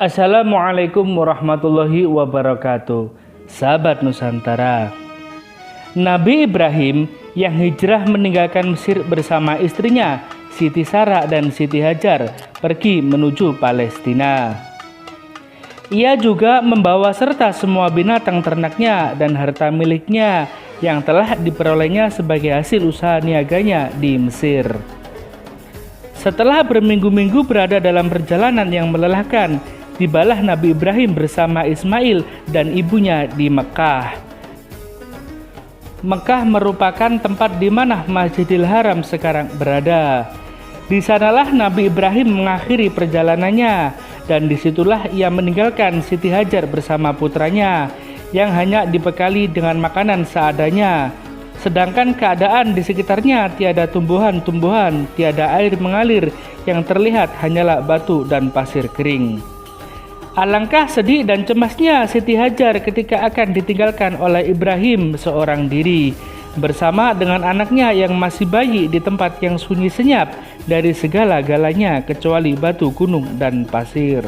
Assalamualaikum warahmatullahi wabarakatuh. Sahabat Nusantara, Nabi Ibrahim yang hijrah meninggalkan Mesir bersama istrinya Siti Sarah dan Siti Hajar pergi menuju Palestina. Ia juga membawa serta semua binatang ternaknya dan harta miliknya yang telah diperolehnya sebagai hasil usaha niaganya di Mesir. Setelah berminggu-minggu berada dalam perjalanan yang melelahkan, tibalah Nabi Ibrahim bersama Ismail dan ibunya di Mekah. Mekah merupakan tempat di mana Masjidil Haram sekarang berada. Di sanalah Nabi Ibrahim mengakhiri perjalanannya, dan disitulah ia meninggalkan Siti Hajar bersama putranya yang hanya dibekali dengan makanan seadanya. Sedangkan keadaan di sekitarnya tiada tumbuhan-tumbuhan, tiada air mengalir, yang terlihat hanyalah batu dan pasir kering. Alangkah sedih dan cemasnya Siti Hajar ketika akan ditinggalkan oleh Ibrahim seorang diri bersama dengan anaknya yang masih bayi di tempat yang sunyi senyap dari segala-galanya kecuali batu, gunung, dan pasir.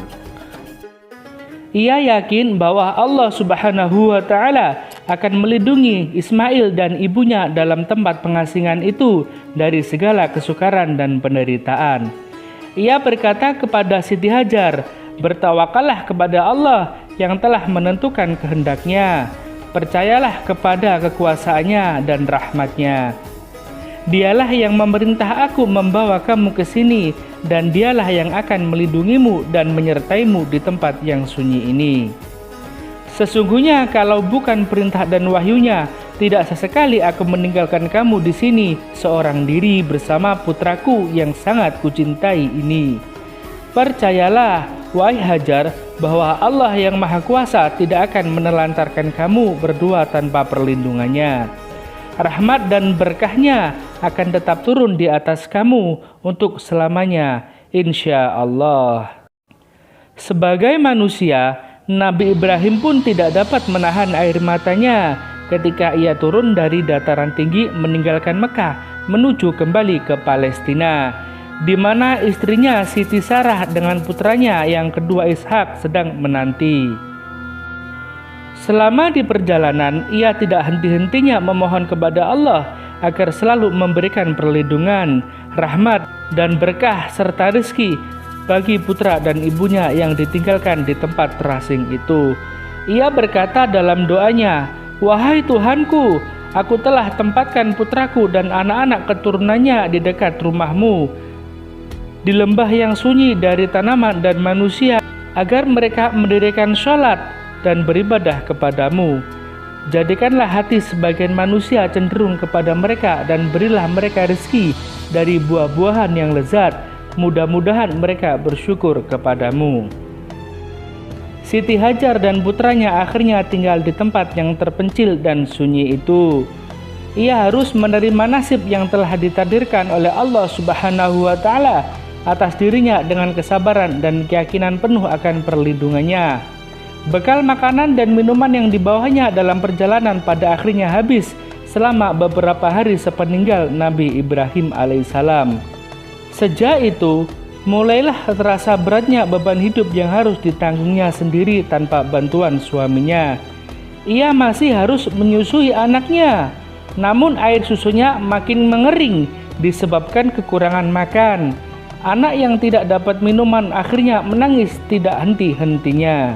Ia yakin bahwa Allah Subhanahu wa Ta'ala akan melindungi Ismail dan ibunya dalam tempat pengasingan itu dari segala kesukaran dan penderitaan. Ia berkata kepada Siti Hajar, "Bertawakallah kepada Allah yang telah menentukan kehendaknya. Percayalah kepada kekuasaannya dan rahmatnya. Dialah yang memerintah aku membawa kamu ke sini, dan dialah yang akan melindungimu dan menyertaimu di tempat yang sunyi ini. Sesungguhnya kalau bukan perintah dan wahyunya, tidak sesekali aku meninggalkan kamu di sini seorang diri bersama putraku yang sangat kucintai ini. Percayalah, wahai Hajar, bahwa Allah yang Maha Kuasa tidak akan menelantarkan kamu berdua tanpa perlindungannya. Rahmat dan berkahnya akan tetap turun di atas kamu untuk selamanya, insya Allah." Sebagai manusia, Nabi Ibrahim pun tidak dapat menahan air matanya ketika ia turun dari dataran tinggi meninggalkan Mekah menuju kembali ke Palestina, di mana istrinya Siti Sarah dengan putranya yang kedua Ishak sedang menanti. Selama di perjalanan, ia tidak henti-hentinya memohon kepada Allah agar selalu memberikan perlindungan, rahmat, dan berkah serta rezeki bagi putra dan ibunya yang ditinggalkan di tempat terasing itu. Ia berkata dalam doanya, "Wahai Tuhanku, aku telah tempatkan putraku dan anak-anak keturunannya di dekat rumahmu, di lembah yang sunyi dari tanaman dan manusia, agar mereka mendirikan sholat dan beribadah kepadamu. Jadikanlah hati sebagian manusia cenderung kepada mereka dan berilah mereka rezeki dari buah-buahan yang lezat. Mudah-mudahan mereka bersyukur kepadamu." Siti Hajar dan putranya akhirnya tinggal di tempat yang terpencil dan sunyi itu. Ia harus menerima nasib yang telah ditakdirkan oleh Allah Subhanahu wa Ta'ala atas dirinya dengan kesabaran dan keyakinan penuh akan perlindungannya. Bekal makanan dan minuman yang dibawanya dalam perjalanan pada akhirnya habis selama beberapa hari sepeninggal Nabi Ibrahim alaihissalam. Sejak itu, mulailah terasa beratnya beban hidup yang harus ditanggungnya sendiri tanpa bantuan suaminya. Ia masih harus menyusui anaknya, namun air susunya makin mengering disebabkan kekurangan makan. Anak yang tidak dapat minuman akhirnya menangis tidak henti-hentinya.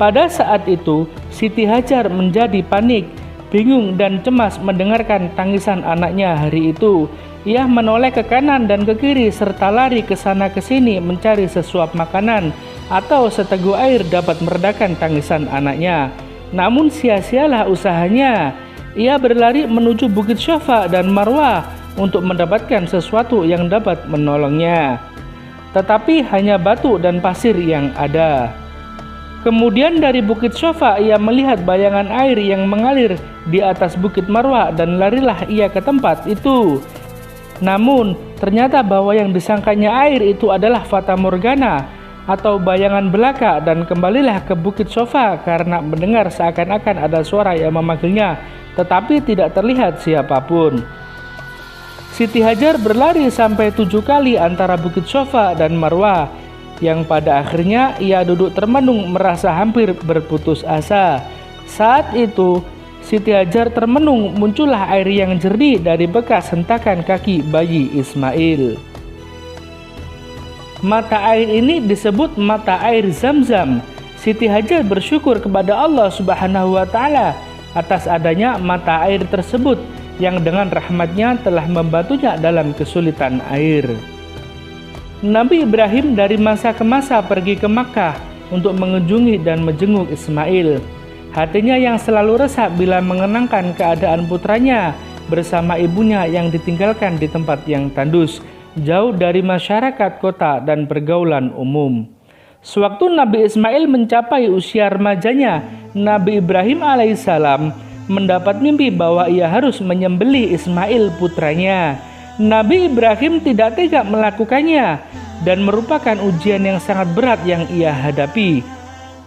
Pada saat itu, Siti Hajar menjadi panik, bingung dan cemas mendengarkan tangisan anaknya hari itu. Ia menoleh ke kanan dan ke kiri serta lari ke sana ke sini mencari sesuap makanan atau seteguk air dapat meredakan tangisan anaknya. Namun sia-sialah usahanya. Ia berlari menuju Bukit Syafa dan Marwah untuk mendapatkan sesuatu yang dapat menolongnya. Tetapi hanya batu dan pasir yang ada. Kemudian dari Bukit Syafa ia melihat bayangan air yang mengalir di atas Bukit Marwah dan larilah ia ke tempat itu. Namun ternyata bahwa yang disangkanya air itu adalah fata morgana atau bayangan belaka, dan kembalilah ke Bukit Syafa karena mendengar seakan-akan ada suara yang memanggilnya tetapi tidak terlihat siapapun. Siti Hajar berlari sampai 7 kali antara Bukit Syafa dan Marwah. yang pada akhirnya ia duduk termenung merasa hampir berputus asa. Saat itu Siti Hajar termenung, muncullah air yang jernih dari bekas hentakan kaki bayi Ismail. Mata air ini disebut mata air Zam-Zam. Siti Hajar bersyukur kepada Allah Subhanahu wa Ta'ala atas adanya mata air tersebut yang dengan rahmatnya telah membantunya dalam kesulitan air. Nabi Ibrahim dari masa ke masa pergi ke Makkah untuk mengunjungi dan menjenguk Ismail. Hatinya yang selalu resah bila mengenangkan keadaan putranya bersama ibunya yang ditinggalkan di tempat yang tandus, jauh dari masyarakat kota dan pergaulan umum. Sewaktu Nabi Ismail mencapai usia remajanya, Nabi Ibrahim alaihissalam mendapat mimpi bahwa ia harus menyembelih Ismail putranya. Nabi Ibrahim tidak tega melakukannya dan merupakan ujian yang sangat berat yang ia hadapi.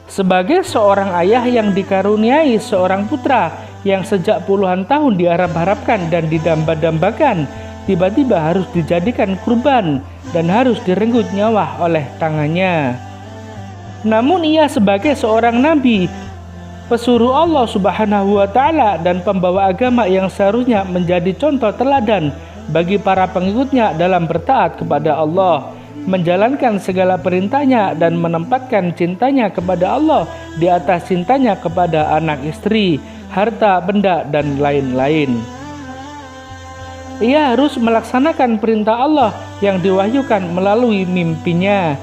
Sebagai seorang ayah yang dikaruniai seorang putra yang sejak puluhan tahun diharap-harapkan dan didamba-dambakan, tiba-tiba harus dijadikan kurban dan harus direnggut nyawa oleh tangannya. Namun ia sebagai seorang nabi, pesuruh Allah Subhanahu wa Ta'ala dan pembawa agama yang seharusnya menjadi contoh teladan bagi para pengikutnya dalam bertaat kepada Allah, menjalankan segala perintahnya dan menempatkan cintanya kepada Allah di atas cintanya kepada anak istri, harta, benda, dan lain-lain. Ia harus melaksanakan perintah Allah yang diwahyukan melalui mimpinya.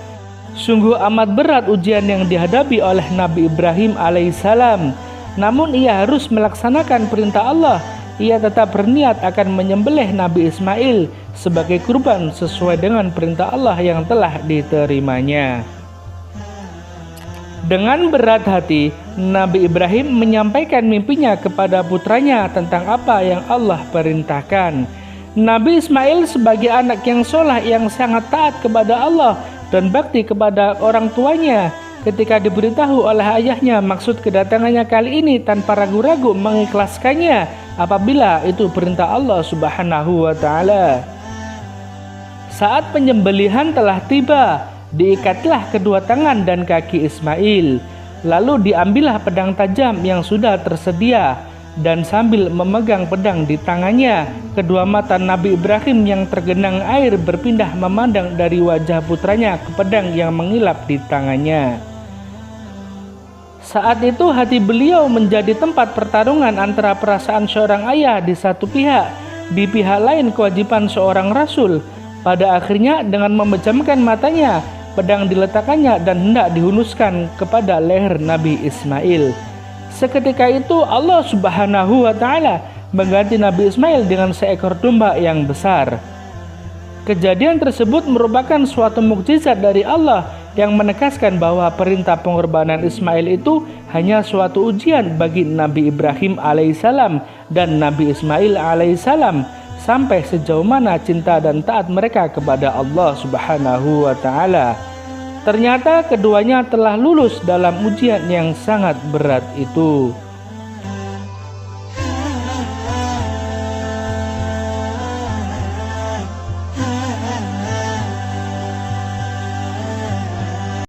Sungguh amat berat ujian yang dihadapi oleh Nabi Ibrahim alaihissalam. Namun ia harus melaksanakan perintah Allah. Ia tetap berniat akan menyembelih Nabi Ismail sebagai kurban sesuai dengan perintah Allah yang telah diterimanya. Dengan berat hati, Nabi Ibrahim menyampaikan mimpinya kepada putranya tentang apa yang Allah perintahkan. Nabi Ismail sebagai anak yang soleh yang sangat taat kepada Allah dan bakti kepada orang tuanya, ketika diberitahu oleh ayahnya maksud kedatangannya kali ini tanpa ragu-ragu mengikhlaskannya apabila itu perintah Allah Subhanahu wa Ta'ala. Saat penyembelihan telah tiba, diikatlah kedua tangan dan kaki Ismail, lalu diambillah pedang tajam yang sudah tersedia, dan sambil memegang pedang di tangannya, kedua mata Nabi Ibrahim yang tergenang air berpindah memandang dari wajah putranya ke pedang yang mengilap di tangannya. Saat itu hati beliau menjadi tempat pertarungan antara perasaan seorang ayah di satu pihak, di pihak lain kewajiban seorang rasul. Pada akhirnya dengan memejamkan matanya, pedang diletakkannya dan hendak dihunuskan kepada leher Nabi Ismail. Seketika itu Allah Subhanahu wa Ta'ala mengganti Nabi Ismail dengan seekor domba yang besar. Kejadian tersebut merupakan suatu mukjizat dari Allah yang menegaskan bahwa perintah pengorbanan Ismail itu hanya suatu ujian bagi Nabi Ibrahim alaihissalam dan Nabi Ismail alaihissalam, sampai sejauh mana cinta dan taat mereka kepada Allah Subhanahu wa Ta'ala. Ternyata keduanya telah lulus dalam ujian yang sangat berat itu.